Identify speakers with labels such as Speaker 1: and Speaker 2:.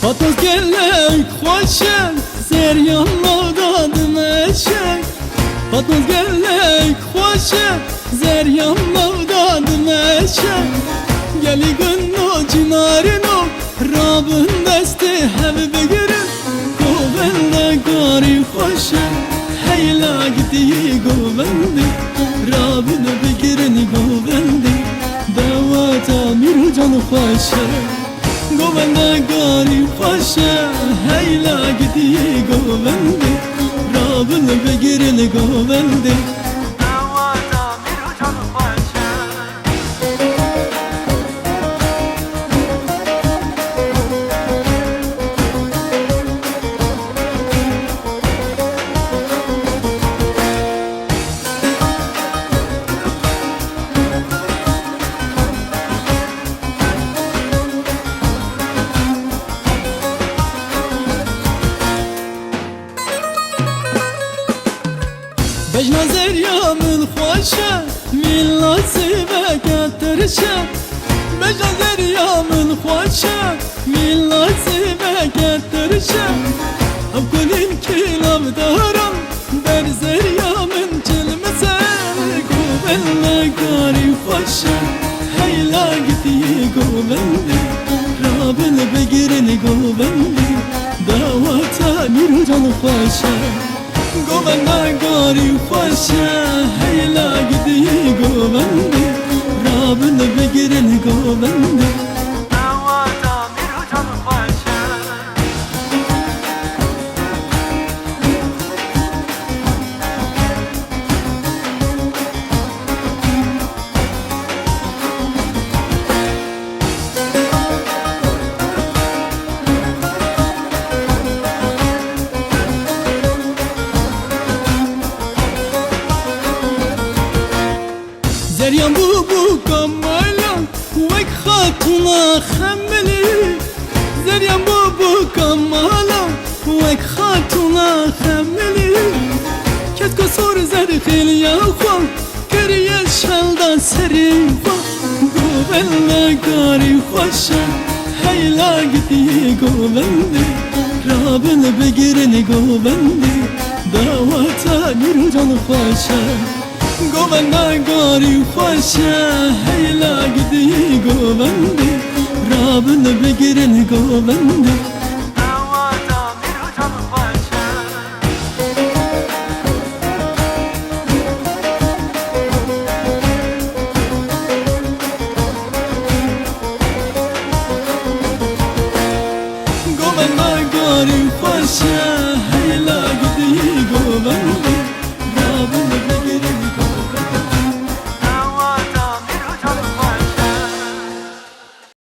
Speaker 1: پاتوز گلک خوشن زریان لودادم اشک پاتوز گلک خوشن زریان لودادم اشک گلی گنو چنارنو رابن دسته هم بگیرم گوبنده گاری خوشن هیلا گدی گوبنده رابن بگیرن گوبنده دواتا میرو جان خوشن گوبنده گاری خوشه هیلا گدی گوبنده رابن بگیرن گوبنده
Speaker 2: دواتا میرو جان خوشه
Speaker 1: بجنا زریا من خوشه میلا سیبه کترشه بجنا زریا من خوشه میلا سیبه کترشه اب کنین کلام دارم در زریا من چلمسه گوبنده کاری خوشه هیلا گدی گوبنده رابن بگیرن گوبنده دواتا میرو جان خوشه گوبنده گاری خوشه هیلا گدی گوبنده رابن بگیرن گوبنده
Speaker 2: دواتا میرو جان خوشه
Speaker 1: زریان بو کاملا وک خاتونا خملی زریان بو کاملا وک خاتونا خملی کت کسور زر خیلی خوام کریه شلدان سری گوبنده کاری خوشه هیلا گدی گوبنده رابن بگیرن گوبنده دواتا میرو جان خوشه گوبنده گاری خوشه هیلا گدی گوبنده رابن بگیرن گوبنده
Speaker 2: دواتا میرو جان خوشه
Speaker 1: گوبنده گاری خوشه